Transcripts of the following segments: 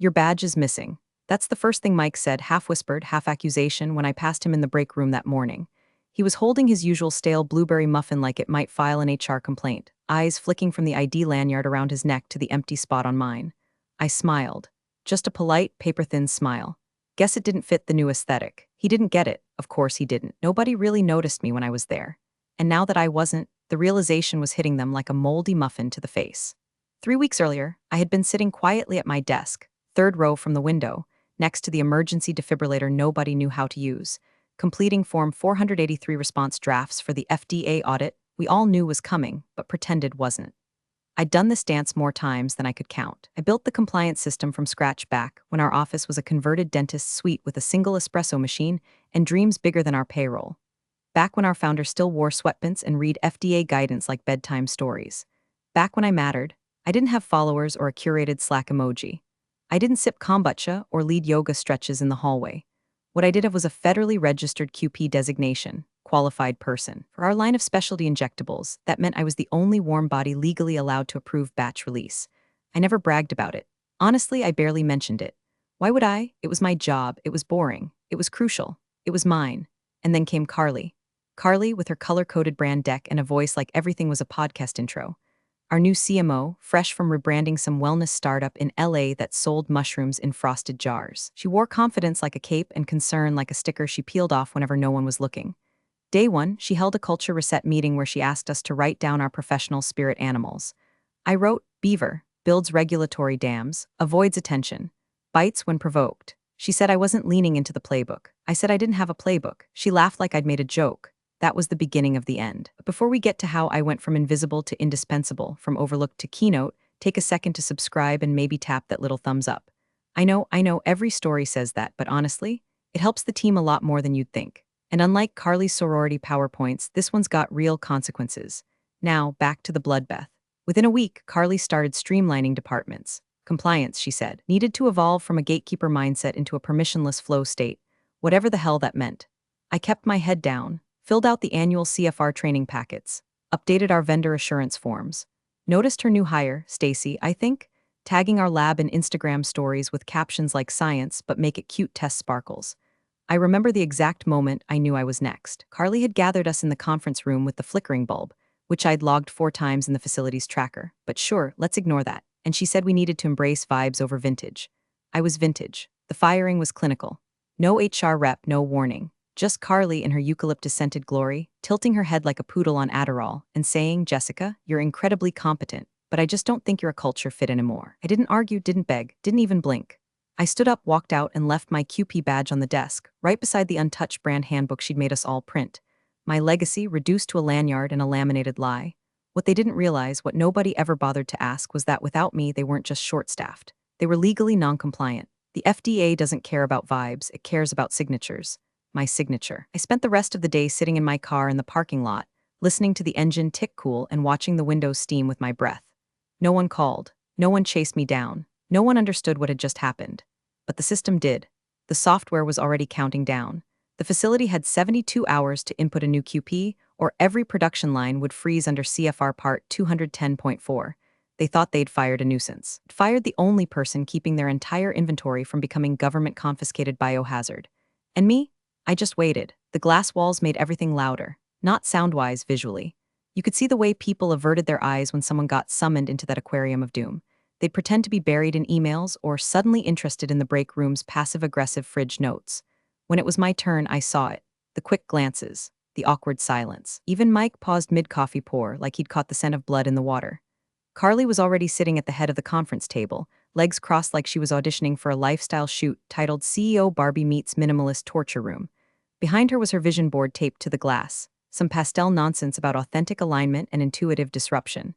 Your badge is missing. That's the first thing Mike said, half whispered, half accusation, when I passed him in the break room that morning. He was holding his usual stale blueberry muffin like it might file an HR complaint, eyes flicking from the ID lanyard around his neck to the empty spot on mine. I smiled. Just a polite, paper-thin smile. Guess it didn't fit the new aesthetic. He didn't get it. Of course he didn't. Nobody really noticed me when I was there. And now that I wasn't, the realization was hitting them like a moldy muffin to the face. 3 weeks earlier, I had been sitting quietly at my desk, third row from the window, next to the emergency defibrillator nobody knew how to use, completing Form 483 response drafts for the FDA audit we all knew was coming, but pretended wasn't. I'd done this dance more times than I could count. I built the compliance system from scratch back when our office was a converted dentist's suite with a single espresso machine and dreams bigger than our payroll. Back when our founder still wore sweatpants and read FDA guidance like bedtime stories. Back when I mattered, I didn't have followers or a curated Slack emoji. I didn't sip kombucha or lead yoga stretches in the hallway. What I did have was a federally registered QP designation, qualified person. For our line of specialty injectables, that meant I was the only warm body legally allowed to approve batch release. I never bragged about it. Honestly, I barely mentioned it. Why would I? It was my job. It was boring. It was crucial. It was mine. And then came Carly. Carly, with her color-coded brand deck and a voice like everything was a podcast intro. Our new CMO, fresh from rebranding some wellness startup in LA that sold mushrooms in frosted jars. She wore confidence like a cape and concern like a sticker she peeled off whenever no one was looking. Day one, she held a culture reset meeting where she asked us to write down our professional spirit animals. I wrote, Beaver, builds regulatory dams, avoids attention, bites when provoked. She said I wasn't leaning into the playbook. I said I didn't have a playbook. She laughed like I'd made a joke. That was the beginning of the end. But before we get to how I went from invisible to indispensable, from overlooked to keynote, take a second to subscribe and maybe tap that little thumbs up. I know, every story says that, but honestly, it helps the team a lot more than you'd think. And unlike Carly's sorority PowerPoints, this one's got real consequences. Now, back to the bloodbath. Within a week, Carly started streamlining departments. Compliance, she said, needed to evolve from a gatekeeper mindset into a permissionless flow state, whatever the hell that meant. I kept my head down, filled out the annual CFR training packets, updated our vendor assurance forms. Noticed her new hire, Stacy, I think, tagging our lab in Instagram stories with captions like science but make it cute test sparkles. I remember the exact moment I knew I was next. Carly had gathered us in the conference room with the flickering bulb, which I'd logged 4 times in the facility's tracker. But sure, let's ignore that. And she said we needed to embrace vibes over vintage. I was vintage. The firing was clinical. No HR rep, no warning. Just Carly in her eucalyptus-scented glory, tilting her head like a poodle on Adderall, and saying, Jessica, you're incredibly competent, but I just don't think you're a culture fit anymore. I didn't argue, didn't beg, didn't even blink. I stood up, walked out, and left my QP badge on the desk, right beside the untouched brand handbook she'd made us all print. My legacy reduced to a lanyard and a laminated lie. What they didn't realize, what nobody ever bothered to ask, was that without me, they weren't just short-staffed. They were legally non-compliant. The FDA doesn't care about vibes, it cares about signatures. My signature. I spent the rest of the day sitting in my car in the parking lot, listening to the engine tick cool and watching the windows steam with my breath. No one called. No one chased me down. No one understood what had just happened. But the system did. The software was already counting down. The facility had 72 hours to input a new QP, or every production line would freeze under CFR Part 210.4. They thought they'd fired a nuisance. Fired the only person keeping their entire inventory from becoming government-confiscated biohazard. And me? I just waited. The glass walls made everything louder, not sound-wise, visually. You could see the way people averted their eyes when someone got summoned into that aquarium of doom. They'd pretend to be buried in emails or suddenly interested in the break room's passive-aggressive fridge notes. When it was my turn, I saw it. The quick glances, the awkward silence. Even Mike paused mid-coffee pour like he'd caught the scent of blood in the water. Carly was already sitting at the head of the conference table, legs crossed like she was auditioning for a lifestyle shoot titled CEO Barbie Meets Minimalist Torture Room. Behind her was her vision board taped to the glass, some pastel nonsense about authentic alignment and intuitive disruption.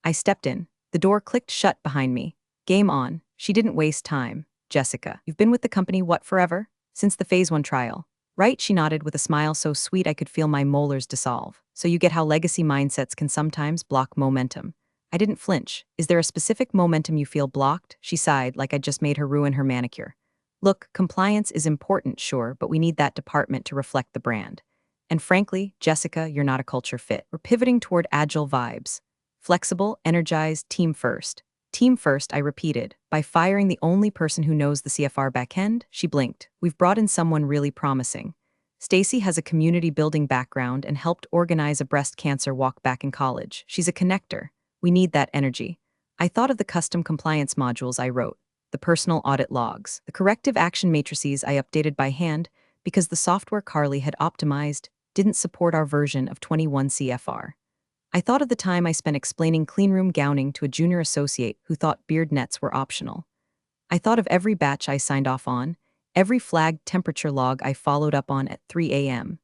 I stepped in. The door clicked shut behind me. Game on. She didn't waste time. Jessica, you've been with the company, what, forever? Since the Phase 1 trial. Right, she nodded with a smile so sweet I could feel my molars dissolve. So you get how legacy mindsets can sometimes block momentum. I didn't flinch. Is there a specific momentum you feel blocked? She sighed like I'd just made her ruin her manicure. Look, compliance is important, sure, but we need that department to reflect the brand. And frankly, Jessica, you're not a culture fit. We're pivoting toward agile vibes. Flexible, energized, team first. Team first, I repeated. By firing the only person who knows the CFR backend, she blinked. We've brought in someone really promising. Stacy has a community building background and helped organize a breast cancer walk back in college. She's a connector. We need that energy. I thought of the custom compliance modules I wrote, the personal audit logs, the corrective action matrices I updated by hand because the software Carly had optimized didn't support our version of 21 CFR. I thought of the time I spent explaining cleanroom gowning to a junior associate who thought beard nets were optional. I thought of every batch I signed off on, every flagged temperature log I followed up on at 3 a.m.,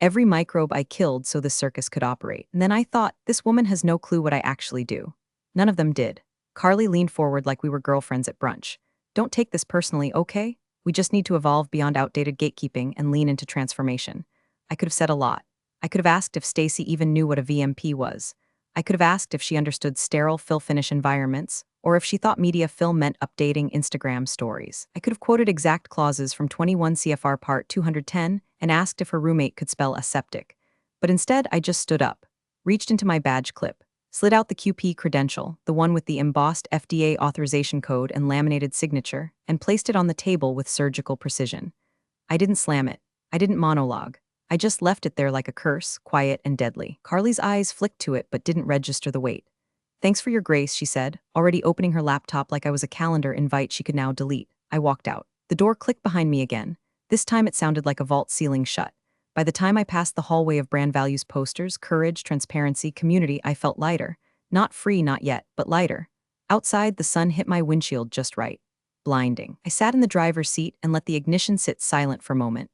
every microbe I killed so the circus could operate. And then I thought, this woman has no clue what I actually do. None of them did. Carly leaned forward like we were girlfriends at brunch. Don't take this personally, okay? We just need to evolve beyond outdated gatekeeping and lean into transformation. I could have said a lot. I could have asked if Stacy even knew what a VMP was. I could have asked if she understood sterile fill-finish environments, or if she thought media fill meant updating Instagram stories. I could have quoted exact clauses from 21 CFR Part 210 and asked if her roommate could spell aseptic. But instead, I just stood up, reached into my badge clip, slid out the QP credential, the one with the embossed FDA authorization code and laminated signature, and placed it on the table with surgical precision. I didn't slam it. I didn't monologue. I just left it there like a curse, quiet and deadly. Carly's eyes flicked to it but didn't register the weight. Thanks for your grace, she said, already opening her laptop like I was a calendar invite she could now delete. I walked out. The door clicked behind me again. This time it sounded like a vault ceiling shut. By the time I passed the hallway of brand values posters, courage, transparency, community, I felt lighter. Not free, not yet, but lighter. Outside, the sun hit my windshield just right. Blinding. I sat in the driver's seat and let the ignition sit silent for a moment.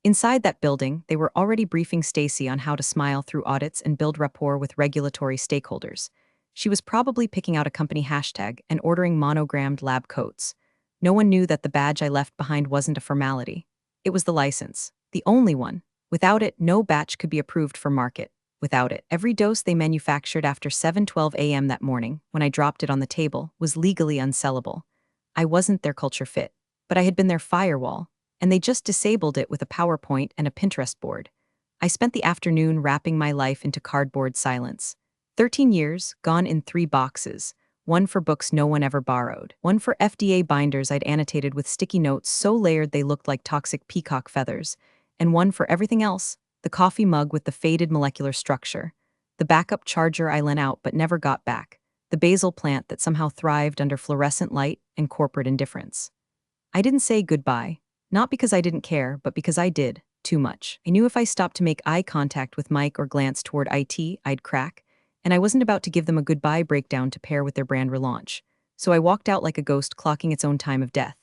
Inside that building, they were already briefing Stacy on how to smile through audits and build rapport with regulatory stakeholders. She was probably picking out a company hashtag and ordering monogrammed lab coats. No one knew that the badge I left behind wasn't a formality. It was the license. The only one. Without it, no batch could be approved for market. Without it, every dose they manufactured after 7:12 a.m. that morning, when I dropped it on the table, was legally unsellable. I wasn't their culture fit, but I had been their firewall, and they just disabled it with a PowerPoint and a Pinterest board. I spent the afternoon wrapping my life into cardboard silence. 13 years, gone in 3 boxes. One for books no one ever borrowed. One for FDA binders I'd annotated with sticky notes so layered they looked like toxic peacock feathers. And one for everything else, the coffee mug with the faded molecular structure, the backup charger I lent out but never got back, the basil plant that somehow thrived under fluorescent light and corporate indifference. I didn't say goodbye. Not because I didn't care, but because I did, too much. I knew if I stopped to make eye contact with Mike or glance toward IT, I'd crack, and I wasn't about to give them a goodbye breakdown to pair with their brand relaunch. So I walked out like a ghost clocking its own time of death.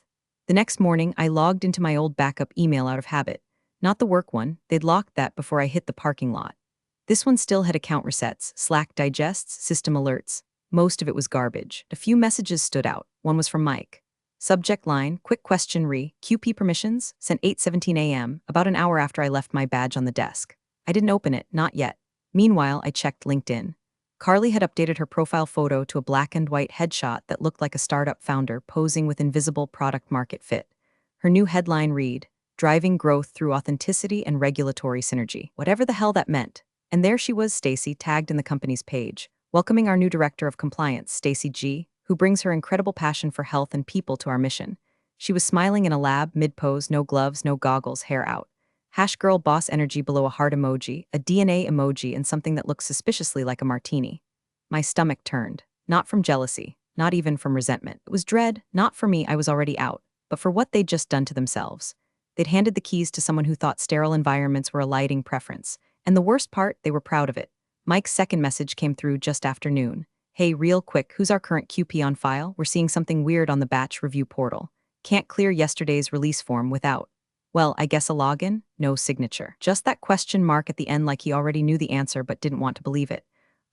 The next morning, I logged into my old backup email out of habit. Not the work one, they'd locked that before I hit the parking lot. This one still had account resets, Slack digests, system alerts. Most of it was garbage. A few messages stood out. One was from Mike. Subject line, quick question QP permissions, sent 8:17 a.m., about an hour after I left my badge on the desk. I didn't open it, not yet. Meanwhile, I checked LinkedIn. Carly had updated her profile photo to a black and white headshot that looked like a startup founder posing with invisible product market fit. Her new headline read, Driving Growth Through Authenticity and Regulatory Synergy. Whatever the hell that meant. And there she was, Stacy, tagged in the company's page, welcoming our new director of compliance, Stacy G., who brings her incredible passion for health and people to our mission. She was smiling in a lab, mid-pose, no gloves, no goggles, hair out. Hash girl boss energy below a heart emoji, a DNA emoji, and something that looked suspiciously like a martini. My stomach turned. Not from jealousy, not even from resentment. It was dread, not for me, I was already out, but for what they'd just done to themselves. They'd handed the keys to someone who thought sterile environments were a lighting preference. And the worst part, they were proud of it. Mike's second message came through just after noon. Hey, real quick, who's our current QP on file? We're seeing something weird on the batch review portal. Can't clear yesterday's release form without. Well, I guess a login? No signature. Just that question mark at the end like he already knew the answer but didn't want to believe it.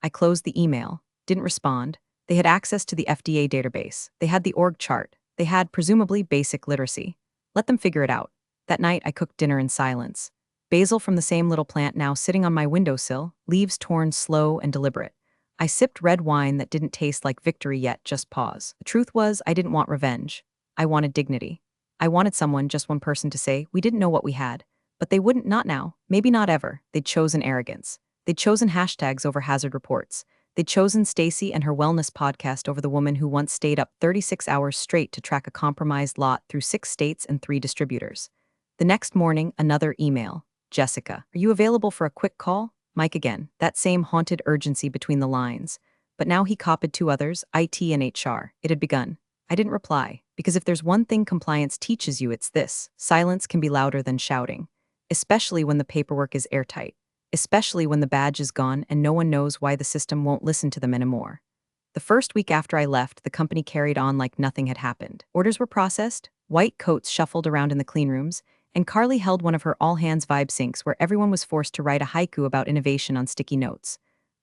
I closed the email. Didn't respond. They had access to the FDA database. They had the org chart. They had, presumably, basic literacy. Let them figure it out. That night, I cooked dinner in silence. Basil from the same little plant now sitting on my windowsill, leaves torn slow and deliberate. I sipped red wine that didn't taste like victory yet, just pause. The truth was, I didn't want revenge. I wanted dignity. I wanted someone, just one person, to say, we didn't know what we had. But they wouldn't, not now, maybe not ever. They'd chosen arrogance. They'd chosen hashtags over hazard reports. They'd chosen Stacy and her wellness podcast over the woman who once stayed up 36 hours straight to track a compromised lot through 6 states and 3 distributors. The next morning, another email. Jessica, are you available for a quick call? Mike again, that same haunted urgency between the lines. But now he copied 2 others, IT and HR. It had begun. I didn't reply, because if there's one thing compliance teaches you, it's this: silence can be louder than shouting, especially when the paperwork is airtight, especially when the badge is gone and no one knows why the system won't listen to them anymore. The first week after I left, the company carried on like nothing had happened. Orders were processed, white coats shuffled around in the clean rooms, and Carly held one of her all-hands vibe syncs where everyone was forced to write a haiku about innovation on sticky notes.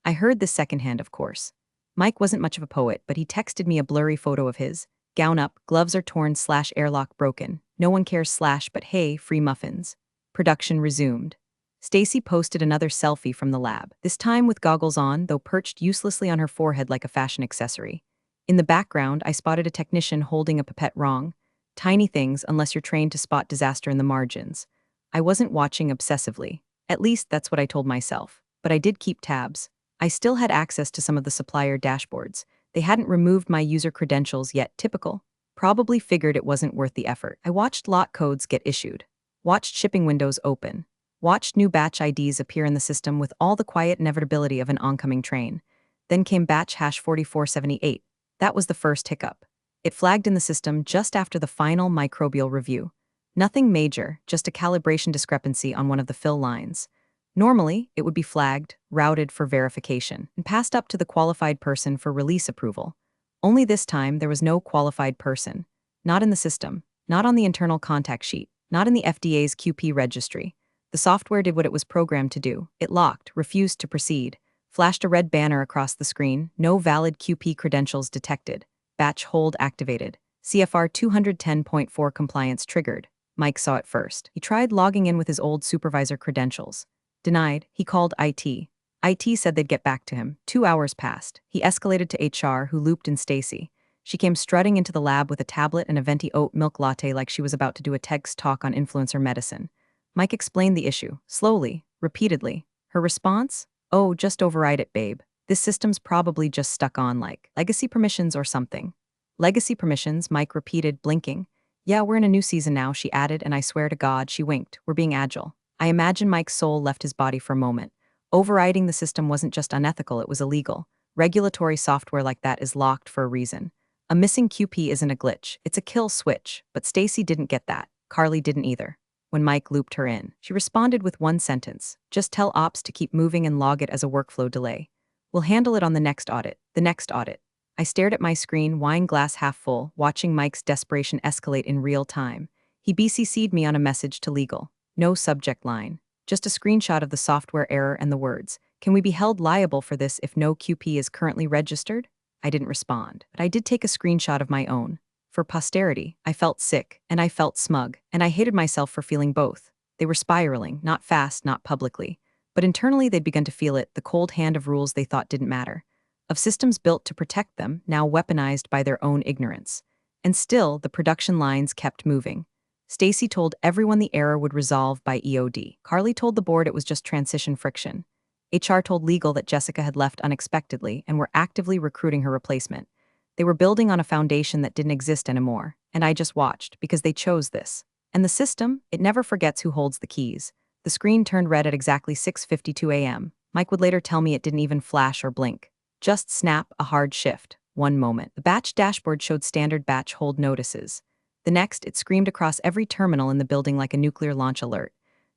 I heard this secondhand, of course. Mike wasn't much of a poet, but he texted me a blurry photo of his. Gown up, gloves are torn / airlock broken. No one cares / but hey, free muffins. Production resumed. Stacy posted another selfie from the lab, this time with goggles on, though perched uselessly on her forehead like a fashion accessory. In the background, I spotted a technician holding a pipette wrong. Tiny things, unless you're trained to spot disaster in the margins. I wasn't watching obsessively. At least that's what I told myself. But I did keep tabs. I still had access to some of the supplier dashboards. They hadn't removed my user credentials yet, typical. Probably figured it wasn't worth the effort. I watched lot codes get issued. Watched shipping windows open. Watched new batch IDs appear in the system with all the quiet inevitability of an oncoming train. Then came batch #4478. That was the first hiccup. It flagged in the system just after the final microbial review. Nothing major, just a calibration discrepancy on one of the fill lines. Normally, it would be flagged, routed for verification, and passed up to the qualified person for release approval. Only this time, there was no qualified person. Not in the system, not on the internal contact sheet, not in the FDA's QP registry. The software did what it was programmed to do. It locked, refused to proceed, flashed a red banner across the screen, no valid QP credentials detected. Batch hold activated. CFR 210.4 compliance triggered. Mike saw it first. He tried logging in with his old supervisor credentials. Denied. He called IT. IT said they'd get back to him. 2 hours passed. He escalated to HR, who looped in Stacy. She came strutting into the lab with a tablet and a venti oat milk latte like she was about to do a TEDx talk on influencer medicine. Mike explained the issue, slowly, repeatedly. Her response? Oh, just override it, babe. This system's probably just stuck on like legacy permissions or something. Legacy permissions, Mike repeated, blinking. Yeah, we're in a new season now, she added, and I swear to God, she winked. We're being agile. I imagine Mike's soul left his body for a moment. Overriding the system wasn't just unethical, it was illegal. Regulatory software like that is locked for a reason. A missing QP isn't a glitch, it's a kill switch, but Stacy didn't get that. Carly didn't either. When Mike looped her in, she responded with one sentence. Just tell ops to keep moving and log it as a workflow delay. We'll handle it on the next audit. The next audit. I stared at my screen, wine glass half full, watching Mike's desperation escalate in real time. He BCC'd me on a message to legal. No subject line. Just a screenshot of the software error and the words. Can we be held liable for this if no QP is currently registered? I didn't respond, but I did take a screenshot of my own. For posterity, I felt sick, and I felt smug, and I hated myself for feeling both. They were spiraling, not fast, not publicly. But internally they'd begun to feel it, the cold hand of rules they thought didn't matter. Of systems built to protect them, now weaponized by their own ignorance. And still, the production lines kept moving. Stacy told everyone the error would resolve by EOD. Carly told the board it was just transition friction. HR told legal that Jessica had left unexpectedly and were actively recruiting her replacement. They were building on a foundation that didn't exist anymore, and I just watched, because they chose this. And the system, it never forgets who holds the keys. The screen turned red at exactly 6:52 a.m. Mike would later tell me it didn't even flash or blink. Just snap, a hard shift. One moment. The batch dashboard showed standard batch hold notices. The next, it screamed across every terminal in the building like a nuclear launch alert.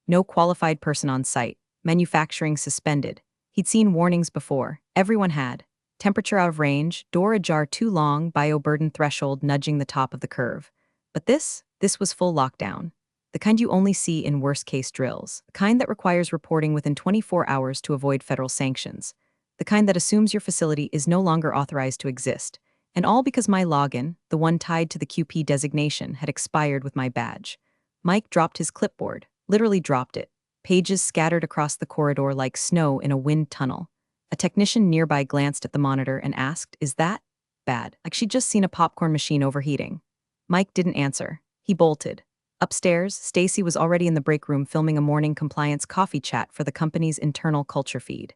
No qualified person on site. Manufacturing suspended. He'd seen warnings before. Everyone had. Temperature out of range, door ajar too long, bioburden threshold nudging the top of the curve. But this was full lockdown. The kind you only see in worst-case drills. The kind that requires reporting within 24 hours to avoid federal sanctions. The kind that assumes your facility is no longer authorized to exist. And all because my login, the one tied to the QP designation, had expired with my badge. Mike dropped his clipboard, literally dropped it. Pages scattered across the corridor like snow in a wind tunnel. A technician nearby glanced at the monitor and asked, "Is that bad?" Like she'd just seen a popcorn machine overheating. Mike didn't answer. He bolted. Upstairs, Stacy was already in the break room filming a morning compliance coffee chat for the company's internal culture feed.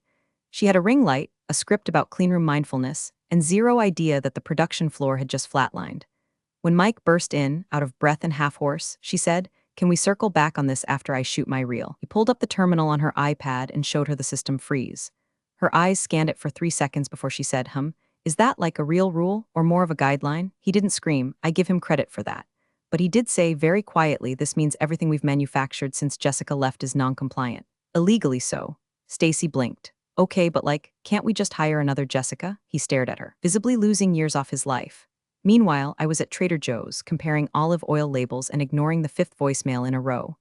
She had a ring light, a script about cleanroom mindfulness, and zero idea that the production floor had just flatlined. When Mike burst in, out of breath and half-hoarse, she said, "Can we circle back on this after I shoot my reel?" He pulled up the terminal on her iPad and showed her the system freeze. Her eyes scanned it for 3 seconds before she said, "Is that like a real rule, or more of a guideline?" He didn't scream, I give him credit for that. But he did say, very quietly, this means everything we've manufactured since Jessica left is non-compliant. Illegally so. Stacy blinked. Okay, but can't we just hire another Jessica? He stared at her, visibly losing years off his life. Meanwhile, I was at Trader Joe's, comparing olive oil labels and ignoring the fifth voicemail in a row.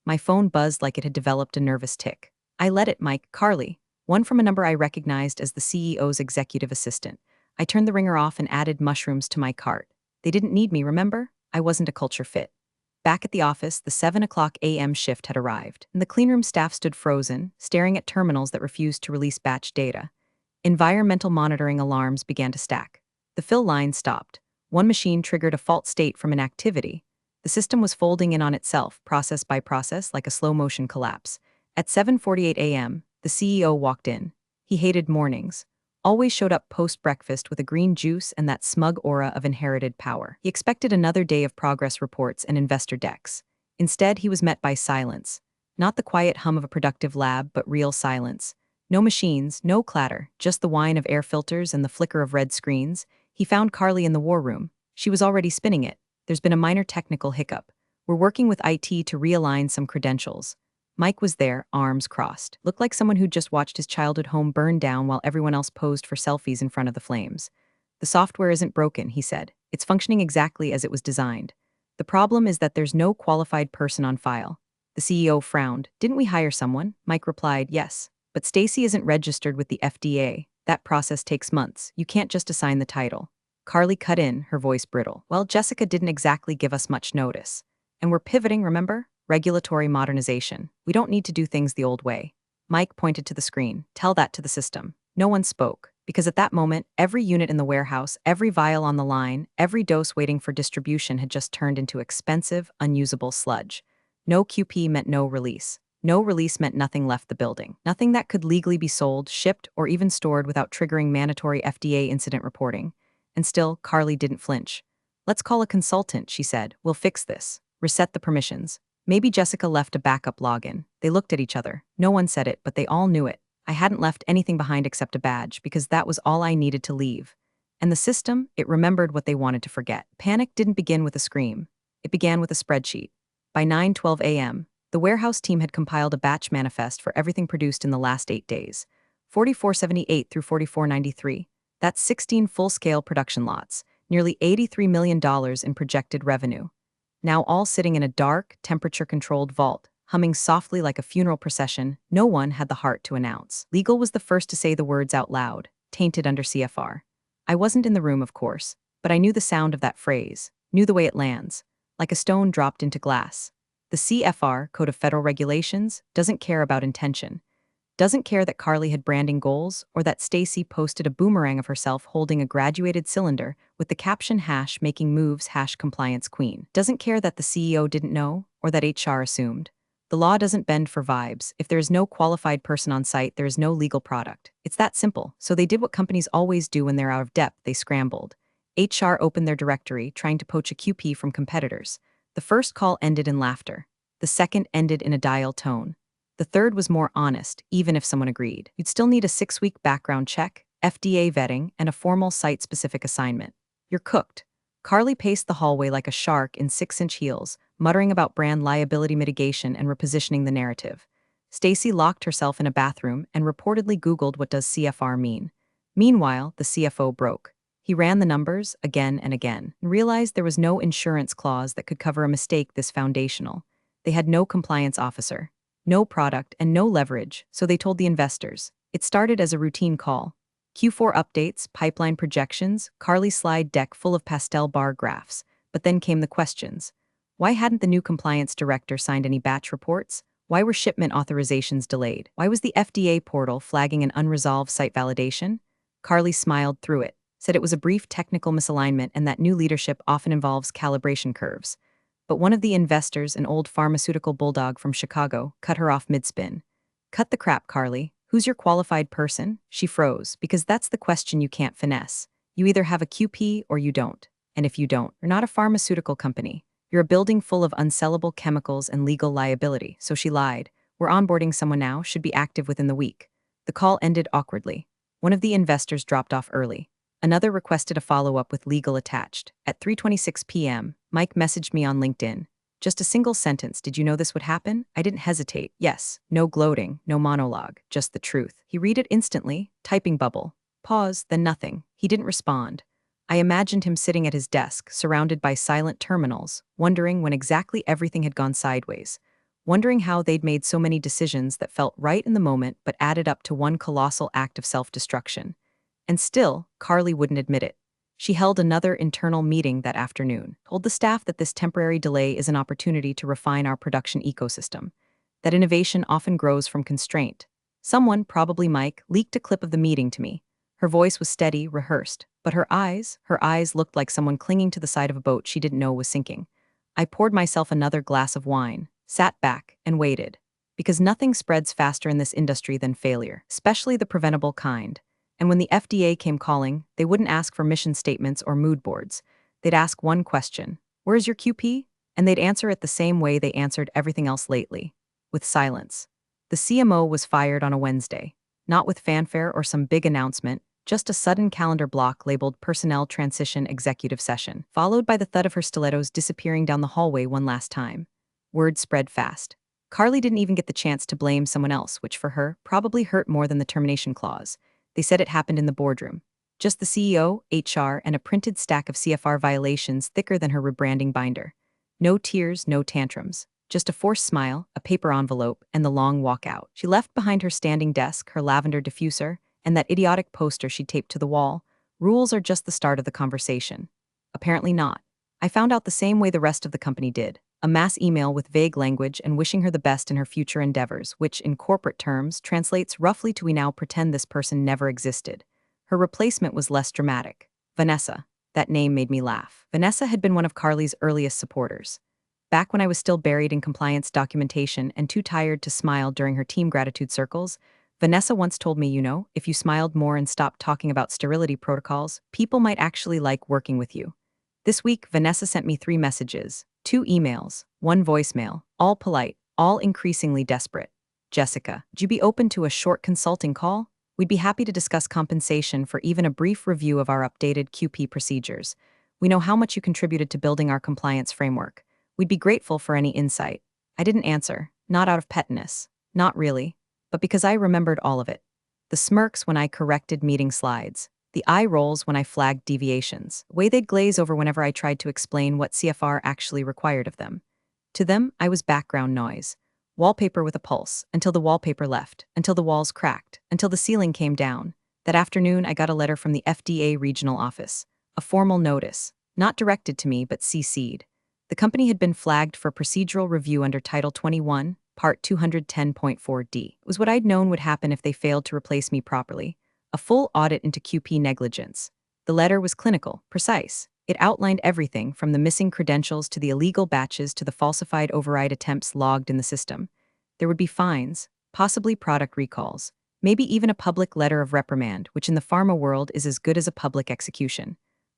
My phone buzzed like it had developed a nervous tic. I let it, Mike, Carly. One from a number I recognized as the CEO's executive assistant. I turned the ringer off and added mushrooms to my cart. They didn't need me, remember? I wasn't a culture fit. Back at the office, the 7 a.m. shift had arrived, and the cleanroom staff stood frozen, staring at terminals that refused to release batch data. Environmental monitoring alarms began to stack. The fill line stopped. One machine triggered a fault state from an activity. The system was folding in on itself, process by process, like a slow-motion collapse. At 7:48 a.m., the CEO walked in. He hated mornings. Always showed up post-breakfast with a green juice and that smug aura of inherited power. He expected another day of progress reports and investor decks. Instead, he was met by silence. Not the quiet hum of a productive lab, but real silence. No machines, no clatter, just the whine of air filters and the flicker of red screens. He found Carly in the war room. She was already spinning it. There's been a minor technical hiccup. We're working with IT to realign some credentials. Mike was there, arms crossed. Looked like someone who'd just watched his childhood home burn down while everyone else posed for selfies in front of the flames. The software isn't broken, he said. It's functioning exactly as it was designed. The problem is that there's no qualified person on file. The CEO frowned. Didn't we hire someone? Mike replied, yes. But Stacy isn't registered with the FDA. That process takes months. You can't just assign the title. Carly cut in, her voice brittle. Well, Jessica didn't exactly give us much notice. And we're pivoting, remember? Regulatory modernization. We don't need to do things the old way. Mike pointed to the screen. Tell that to the system. No one spoke, because at that moment, every unit in the warehouse, every vial on the line, every dose waiting for distribution had just turned into expensive, unusable sludge. No QP meant no release. No release meant nothing left the building. Nothing that could legally be sold, shipped, or even stored without triggering mandatory FDA incident reporting. And still, Carly didn't flinch. Let's call a consultant, she said. We'll fix this. Reset the permissions. Maybe Jessica left a backup login. They looked at each other. No one said it, but they all knew it. I hadn't left anything behind except a badge, because that was all I needed to leave. And the system, it remembered what they wanted to forget. Panic didn't begin with a scream. It began with a spreadsheet. By 9:12 a.m., the warehouse team had compiled a batch manifest for everything produced in the last 8 days. 4478 through 4493. That's 16 full-scale production lots, nearly $83 million in projected revenue. Now all sitting in a dark, temperature-controlled vault, humming softly like a funeral procession, no one had the heart to announce. Legal was the first to say the words out loud, tainted under CFR. I wasn't in the room, of course, but I knew the sound of that phrase, knew the way it lands, like a stone dropped into glass. The CFR, Code of Federal Regulations, doesn't care about intention. Doesn't care that Carly had branding goals or that Stacy posted a boomerang of herself holding a graduated cylinder with the caption #making moves #compliance queen. Doesn't care that the CEO didn't know or that HR assumed. The law doesn't bend for vibes. If there is no qualified person on site, there is no legal product. It's that simple. So they did what companies always do when they're out of depth. They scrambled. HR opened their directory, trying to poach a QP from competitors. The first call ended in laughter. The second ended in a dial tone. The third was more honest, even if someone agreed. You'd still need a 6-week background check, FDA vetting, and a formal site-specific assignment. You're cooked. Carly paced the hallway like a shark in 6-inch heels, muttering about brand liability mitigation and repositioning the narrative. Stacy locked herself in a bathroom and reportedly Googled what does CFR mean. Meanwhile, the CFO broke. He ran the numbers again and again and realized there was no insurance clause that could cover a mistake this foundational. They had no compliance officer. No product and no leverage, so they told the investors. It started as a routine call. Q4 updates, pipeline projections, Carly's slide deck full of pastel bar graphs. But then came the questions. Why hadn't the new compliance director signed any batch reports? Why were shipment authorizations delayed? Why was the FDA portal flagging an unresolved site validation? Carly smiled through it, said it was a brief technical misalignment and that new leadership often involves calibration curves. But one of the investors, an old pharmaceutical bulldog from Chicago, cut her off mid-spin. Cut the crap, Carly. "Who's your qualified person?" She froze, because that's the question you can't finesse. You either have a QP or you don't. And if you don't, you're not a pharmaceutical company. You're a building full of unsellable chemicals and legal liability. So she lied. "We're onboarding someone now, should be active within the week." The call ended awkwardly. One of the investors dropped off early. Another requested a follow-up with legal attached. At 3:26 p.m., Mike messaged me on LinkedIn. Just a single sentence: "Did you know this would happen?" I didn't hesitate. Yes. No gloating, no monologue, just the truth. He read it instantly, typing bubble. Pause, then nothing. He didn't respond. I imagined him sitting at his desk, surrounded by silent terminals, wondering when exactly everything had gone sideways. Wondering how they'd made so many decisions that felt right in the moment but added up to one colossal act of self-destruction. And still, Carly wouldn't admit it. She held another internal meeting that afternoon, told the staff that this temporary delay is an opportunity to refine our production ecosystem, that innovation often grows from constraint. Someone, probably Mike, leaked a clip of the meeting to me. Her voice was steady, rehearsed, but her eyes looked like someone clinging to the side of a boat she didn't know was sinking. I poured myself another glass of wine, sat back, and waited. Because nothing spreads faster in this industry than failure, especially the preventable kind. And when the FDA came calling, they wouldn't ask for mission statements or mood boards. They'd ask one question: "Where's your QP?" And they'd answer it the same way they answered everything else lately: with silence. The CMO was fired on a Wednesday, not with fanfare or some big announcement, just a sudden calendar block labeled Personnel Transition Executive Session, followed by the thud of her stilettos disappearing down the hallway one last time. Word spread fast. Carly didn't even get the chance to blame someone else, which for her probably hurt more than the termination clause. They said it happened in the boardroom. Just the CEO, HR, and a printed stack of CFR violations thicker than her rebranding binder. No tears, no tantrums. Just a forced smile, a paper envelope, and the long walk out. She left behind her standing desk, her lavender diffuser, and that idiotic poster she'd taped to the wall. Rules are just the start of the conversation. Apparently not. I found out the same way the rest of the company did. A mass email with vague language and wishing her the best in her future endeavors, which, in corporate terms, translates roughly to "we now pretend this person never existed." Her replacement was less dramatic. Vanessa. That name made me laugh. Vanessa had been one of Carly's earliest supporters. Back when I was still buried in compliance documentation and too tired to smile during her team gratitude circles, Vanessa once told me, if you smiled more and stopped talking about sterility protocols, people might actually like working with you. This week, Vanessa sent me 3 messages, 2 emails, 1 voicemail, all polite, all increasingly desperate. "Jessica, would you be open to a short consulting call? We'd be happy to discuss compensation for even a brief review of our updated QP procedures. We know how much you contributed to building our compliance framework. We'd be grateful for any insight." I didn't answer, not out of pettiness, not really, but because I remembered all of it. The smirks when I corrected meeting slides, the eye rolls when I flagged deviations, the way they'd glaze over whenever I tried to explain what CFR actually required of them. To them, I was background noise. Wallpaper with a pulse, until the wallpaper left, until the walls cracked, until the ceiling came down. That afternoon, I got a letter from the FDA regional office. A formal notice, not directed to me but CC'd. The company had been flagged for procedural review under Title 21, Part 210.4D. It was what I'd known would happen if they failed to replace me properly. A full audit into QP negligence. The letter was clinical, precise. It outlined everything from the missing credentials to the illegal batches to the falsified override attempts logged in the system. There would be fines, possibly product recalls, maybe even a public letter of reprimand, which in the pharma world is as good as a public execution.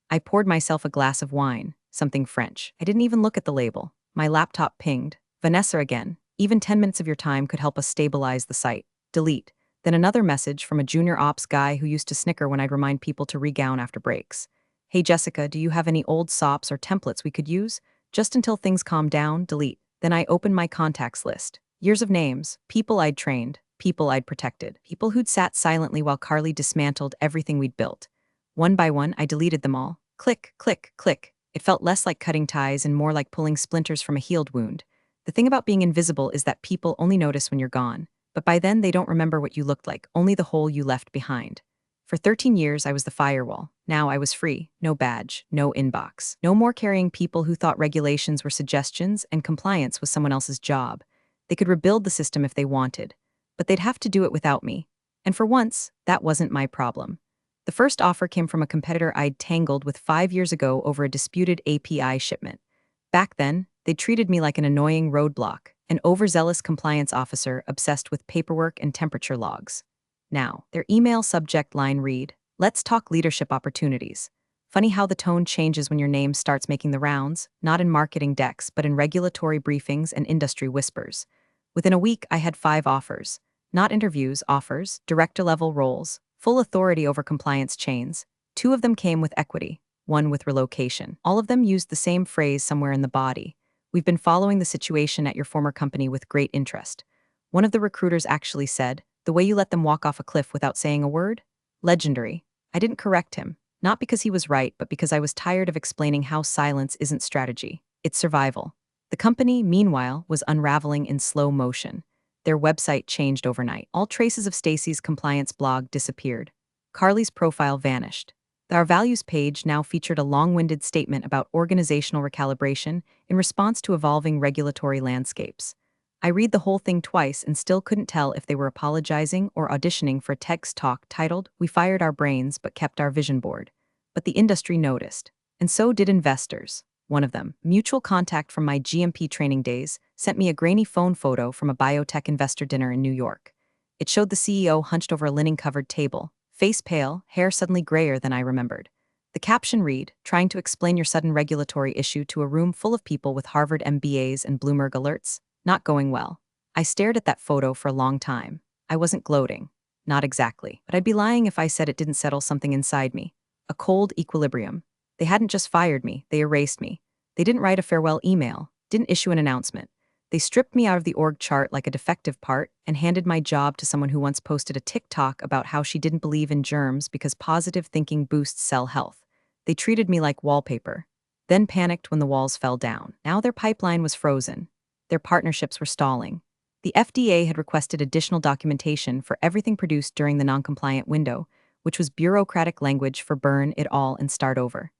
I poured myself a glass of wine, something French. I didn't even look at the label. My laptop pinged. "Vanessa again. Even 10 minutes of your time could help us stabilize the site. Delete." Then another message from a junior ops guy who used to snicker when I'd remind people to regown after breaks. "Hey Jessica, do you have any old SOPs or templates we could use? Just until things calm down." Delete. Then I opened my contacts list. Years of names, people I'd trained, people I'd protected, people who'd sat silently while Carly dismantled everything we'd built. One by one, I deleted them all. Click, click, click. It felt less like cutting ties and more like pulling splinters from a healed wound. The thing about being invisible is that people only notice when you're gone. But by then, they don't remember what you looked like, only the hole you left behind. For 13 years, I was the firewall. Now I was free. No badge, no inbox. No more carrying people who thought regulations were suggestions and compliance was someone else's job. They could rebuild the system if they wanted, but they'd have to do it without me. And for once, that wasn't my problem. The first offer came from a competitor I'd tangled with 5 years ago over a disputed API shipment. Back then, they treated me like an annoying roadblock, an overzealous compliance officer obsessed with paperwork and temperature logs. now. Their email subject line read, "Let's talk leadership opportunities." Funny how the tone changes when your name starts making the rounds, not in marketing decks, but in regulatory briefings and industry whispers. Within a week, I had 5 offers. Not interviews, offers, director-level roles, full authority over compliance chains. 2 of them came with equity, 1 with relocation. All of them used the same phrase somewhere in the body. "We've been following the situation at your former company with great interest." One of the recruiters actually said, "The way you let them walk off a cliff without saying a word? Legendary." I didn't correct him. Not because he was right, but because I was tired of explaining how silence isn't strategy. It's survival. The company, meanwhile, was unraveling in slow motion. Their website changed overnight. All traces of Stacy's compliance blog disappeared. Carly's profile vanished. Our values page now featured a long-winded statement about organizational recalibration in response to evolving regulatory landscapes. I read the whole thing twice and still couldn't tell if they were apologizing or auditioning for a text talk titled, "We fired our brains but kept our vision board." But the industry noticed. And so did investors. One of them, mutual contact from my GMP training days, sent me a grainy phone photo from a biotech investor dinner in New York. It showed the CEO hunched over a linen-covered table, face pale, hair suddenly grayer than I remembered. The caption read, "Trying to explain your sudden regulatory issue to a room full of people with Harvard MBAs and Bloomberg alerts? Not going well." I stared at that photo for a long time. I wasn't gloating. Not exactly. But I'd be lying if I said it didn't settle something inside me. A cold equilibrium. They hadn't just fired me, they erased me. They didn't write a farewell email, didn't issue an announcement. They stripped me out of the org chart like a defective part and handed my job to someone who once posted a TikTok about how she didn't believe in germs because positive thinking boosts cell health. They treated me like wallpaper. Then panicked when the walls fell down. Now their pipeline was frozen. Their partnerships were stalling. The FDA had requested additional documentation for everything produced during the non-compliant window, which was bureaucratic language for burn it all and start over.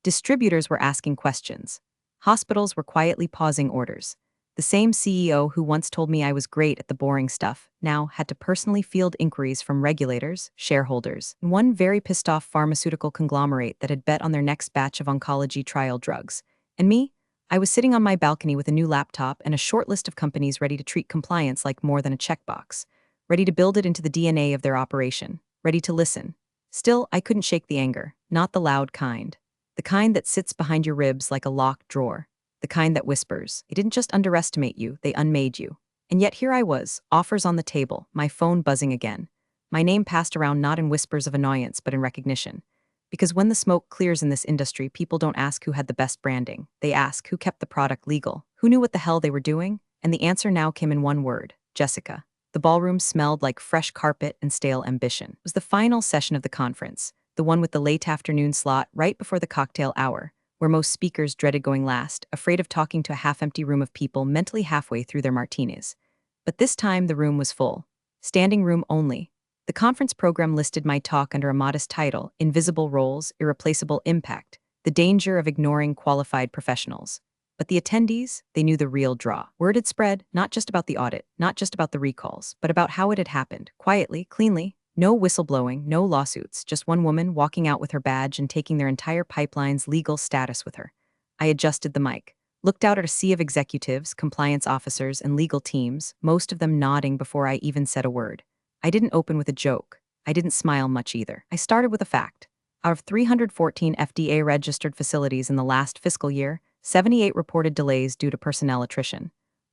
Distributors were asking questions. Hospitals were quietly pausing orders. The same CEO who once told me I was great at the boring stuff now had to personally field inquiries from regulators, shareholders, and one very pissed-off pharmaceutical conglomerate that had bet on their next batch of oncology trial drugs. And me? I was sitting on my balcony with a new laptop and a short list of companies ready to treat compliance like more than a checkbox, ready to build it into the DNA of their operation, ready to listen. Still, I couldn't shake the anger, not the loud kind. The kind that sits behind your ribs like a locked drawer. The kind that whispers. They didn't just underestimate you, they unmade you. And yet here I was, offers on the table, my phone buzzing again. My name passed around not in whispers of annoyance but in recognition. Because when the smoke clears in this industry, people don't ask who had the best branding. They ask who kept the product legal, who knew what the hell they were doing, and the answer now came in one word: Jessica. The ballroom smelled like fresh carpet and stale ambition. It was the final session of the conference, the one with the late afternoon slot right before the cocktail hour, where most speakers dreaded going last, afraid of talking to a half-empty room of people mentally halfway through their martinis. But this time the room was full. Standing room only. The conference program listed my talk under a modest title, Invisible Roles, Irreplaceable Impact, the danger of ignoring qualified professionals. But the attendees, they knew the real draw. Word had spread, not just about the audit, not just about the recalls, but about how it had happened, quietly, cleanly. No whistleblowing, no lawsuits, just one woman walking out with her badge and taking their entire pipeline's legal status with her. I adjusted the mic, looked out at a sea of executives, compliance officers, and legal teams, most of them nodding before I even said a word. I didn't open with a joke. I didn't smile much either. I started with a fact. Out of 314 FDA-registered facilities in the last fiscal year, 78 reported delays due to personnel attrition.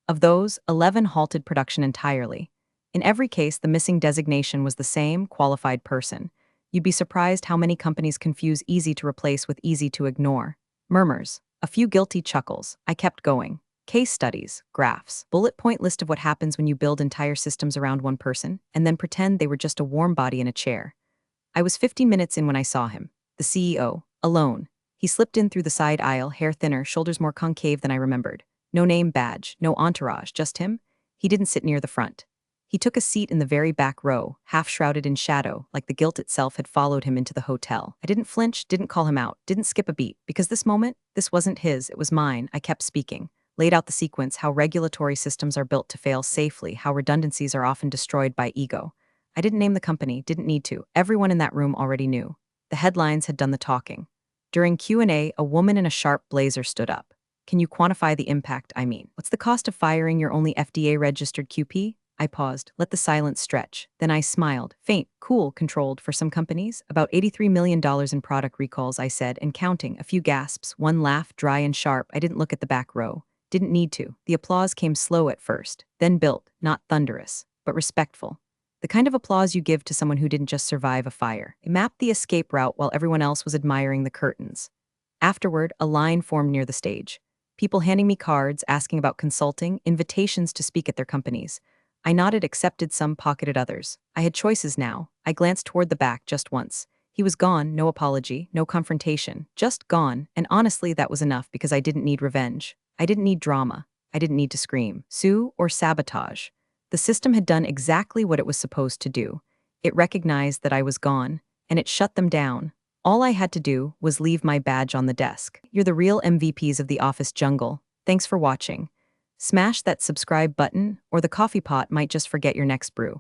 Of those, 11 halted production entirely. In every case, the missing designation was the same, qualified person. You'd be surprised how many companies confuse easy to replace with easy to ignore. Murmurs. A few guilty chuckles. I kept going. Case studies, graphs, bullet point list of what happens when you build entire systems around one person, and then pretend they were just a warm body in a chair. I was 15 minutes in when I saw him. The CEO. Alone. He slipped in through the side aisle, hair thinner, shoulders more concave than I remembered. No name badge, no entourage, just him. He didn't sit near the front. He took a seat in the very back row, half shrouded in shadow, like the guilt itself had followed him into the hotel. I didn't flinch, didn't call him out, didn't skip a beat, because this moment, this wasn't his, it was mine. I kept speaking. Laid out the sequence, how regulatory systems are built to fail safely, how redundancies are often destroyed by ego. I didn't name the company, didn't need to. Everyone in that room already knew. The headlines had done the talking. During Q&A, a woman in a sharp blazer stood up. Can you quantify the impact, I mean? What's the cost of firing your only FDA-registered QP? I paused, let the silence stretch. Then I smiled. Faint, cool, controlled for some companies. About $83 million in product recalls, I said, and counting. A few gasps, one laugh, dry and sharp. I didn't look at the back row. Didn't need to. The applause came slow at first, then built, not thunderous, but respectful. The kind of applause you give to someone who didn't just survive a fire. It mapped the escape route while everyone else was admiring the curtains. Afterward, a line formed near the stage. People handing me cards, asking about consulting, invitations to speak at their companies. I nodded, accepted some, pocketed others. I had choices now. I glanced toward the back just once. He was gone, no apology, no confrontation, just gone, and honestly that was enough because I didn't need revenge. I didn't need drama. I didn't need to scream, sue, or sabotage. The system had done exactly what it was supposed to do. It recognized that I was gone, and it shut them down. All I had to do was leave my badge on the desk. You're the real MVPs of the office jungle. Thanks for watching. Smash that subscribe button, or the coffee pot might just forget your next brew.